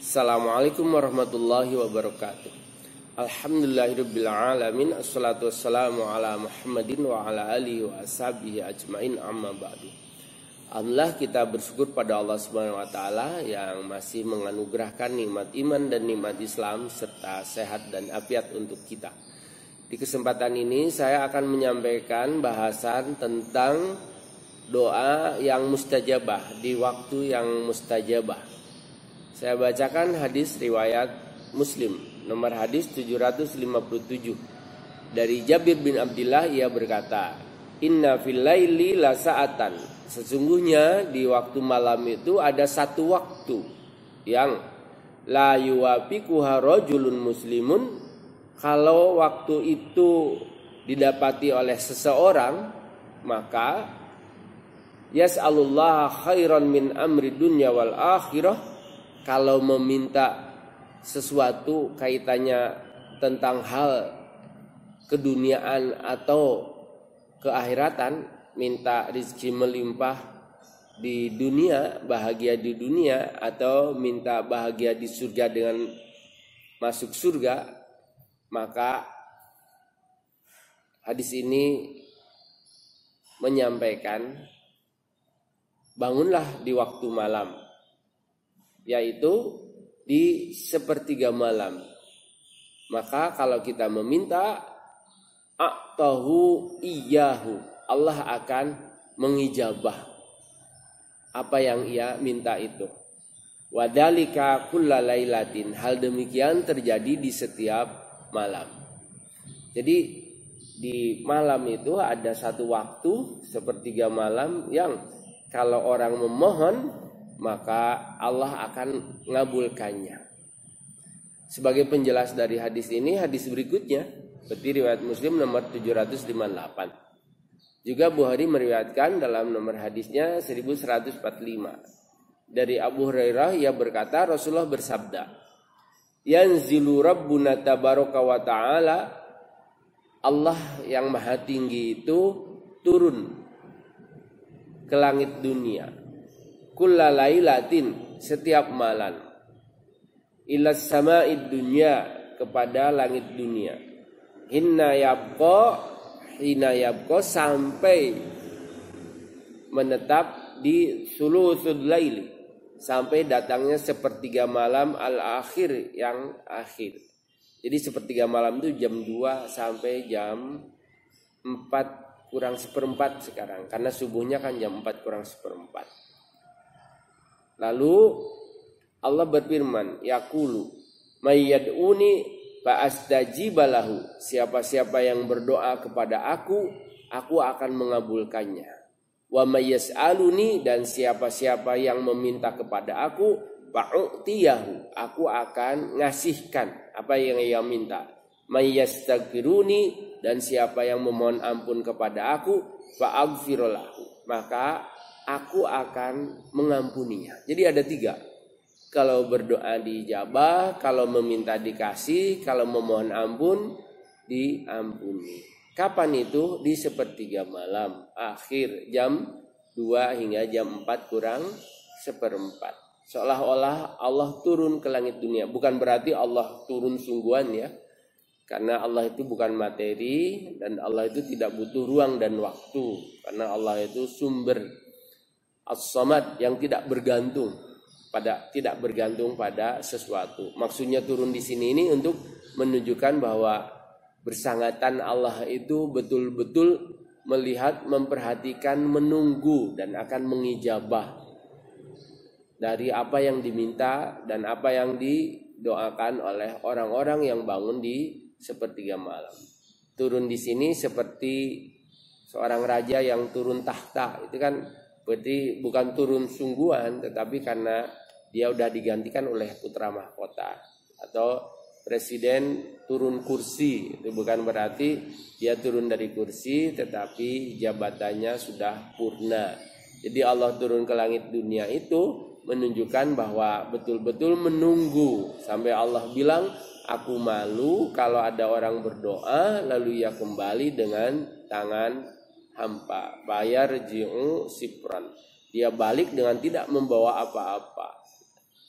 Assalamualaikum warahmatullahi wabarakatuh. Alhamdulillahirabbil alamin. Assalatu wassalamu ala Muhammadin wa ala alihi wa ashabihi ajmain, amma ba'du. Alhamdulillah, kita bersyukur pada Allah Subhanahu wa taala yang masih menganugerahkan nikmat iman dan nikmat Islam serta sehat dan afiat untuk kita. Di kesempatan ini saya akan menyampaikan bahasan tentang doa yang mustajabah di waktu yang mustajabah. Saya bacakan hadis riwayat Muslim, nomor hadis 757. Dari Jabir bin Abdullah, ia berkata, "Inna fil laili la sa'atan." Sesungguhnya di waktu malam itu ada satu waktu yang la yuwafiquha rajulun muslimun. Kalau waktu itu didapati oleh seseorang, maka yas'alullah khairan min amri dunya wal akhirah. Kalau meminta sesuatu kaitannya tentang hal keduniaan atau keakhiratan, minta rezeki melimpah di dunia, bahagia di dunia, atau minta bahagia di surga dengan masuk surga, maka hadis ini menyampaikan bangunlah di waktu malam, yaitu di sepertiga malam. Maka kalau kita meminta, a'tahu iyyahu, Allah akan mengijabah apa yang ia minta itu. Wadalika kulla lailatin, hal demikian terjadi di setiap malam. Jadi di malam itu ada satu waktu sepertiga malam yang kalau orang memohon, maka Allah akan mengabulkannya. Sebagai penjelas dari hadis ini, hadis berikutnya seperti riwayat Muslim nomor 758. Juga Bukhari meriwayatkan dalam nomor hadisnya 1145. Dari Abu Hurairah, ia berkata, Rasulullah bersabda, "Yanzilu Rabbuna tabaraka wa ta'ala." Allah yang maha tinggi itu turun ke langit dunia. Kulla lailatin, setiap malam, ilas sama'id dunya, kepada langit dunia. Hina yabqa, sampai menetap di sulusul laili, sampai datangnya sepertiga malam al-akhir, yang akhir. Jadi sepertiga malam itu jam 2 sampai jam 4 kurang seperempat sekarang, karena subuhnya kan jam 4 kurang seperempat. Lalu Allah berfirman, yaqulu may yad'uni fa astajiba lahu. Siapa-siapa yang berdoa kepada aku akan mengabulkannya. Wa may yas'aluni, dan siapa-siapa yang meminta kepada aku, fa'utiyahu, aku akan ngasihkan apa yang ia minta. May yastaghfiruni, dan siapa yang memohon ampun kepada aku, fa'aghfir lahu, maka aku akan mengampuninya. Jadi ada 3. Kalau berdoa dijabah, kalau meminta dikasih, kalau memohon ampun diampuni. Kapan itu? Di sepertiga malam akhir, jam 2 hingga jam 4 kurang seperempat. Seolah-olah Allah turun ke langit dunia. Bukan berarti Allah turun sungguhan ya, karena Allah itu bukan materi, dan Allah itu tidak butuh ruang dan waktu, karena Allah itu sumber As-Samad, yang tidak bergantung pada sesuatu. Maksudnya turun di sini ini untuk menunjukkan bahwa bersangatan Allah itu betul-betul melihat, memperhatikan, menunggu, dan akan mengijabah dari apa yang diminta dan apa yang didoakan oleh orang-orang yang bangun di sepertiga malam. Turun di sini seperti seorang raja yang turun tahta, itu kan berarti bukan turun sungguhan, tetapi karena dia udah digantikan oleh putra mahkota. Atau presiden turun kursi, itu bukan berarti dia turun dari kursi, tetapi jabatannya sudah purna. Jadi Allah turun ke langit dunia itu menunjukkan bahwa betul-betul menunggu, sampai Allah bilang, aku malu kalau ada orang berdoa lalu ia kembali dengan tangan hampa, bayar ji'u sipran, dia balik dengan tidak membawa apa-apa.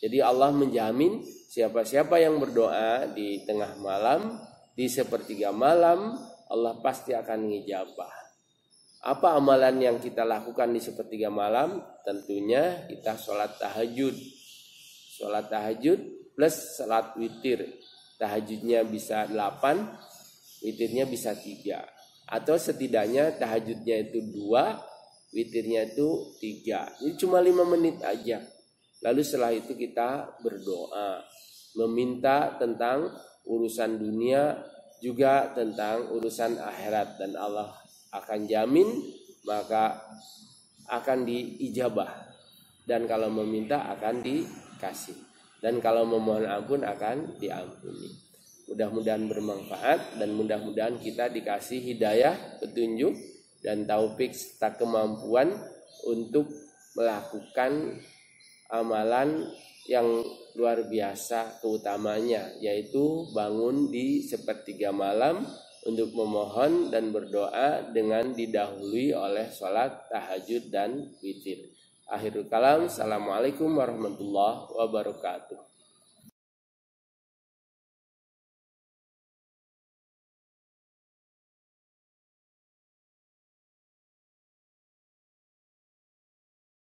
Jadi Allah menjamin siapa-siapa yang berdoa di tengah malam, di sepertiga malam, Allah pasti akan ngijabah. Apa amalan yang kita lakukan di sepertiga malam? Tentunya kita sholat tahajud. Sholat tahajud plus sholat witir. Tahajudnya bisa 8, witirnya bisa 3. Atau setidaknya tahajudnya itu 2, witirnya itu 3. Ini cuma 5 menit aja. Lalu setelah itu kita berdoa, meminta tentang urusan dunia, juga tentang urusan akhirat, dan Allah akan jamin, maka akan diijabah. Dan kalau meminta akan dikasih, dan kalau memohon ampun akan diampuni. Mudah-mudahan bermanfaat, dan mudah-mudahan kita dikasih hidayah, petunjuk, dan taufik serta kemampuan untuk melakukan amalan yang luar biasa keutamanya, yaitu bangun di sepertiga malam untuk memohon dan berdoa dengan didahului oleh sholat tahajud dan witir. Akhirul kalam, assalamualaikum warahmatullahi wabarakatuh.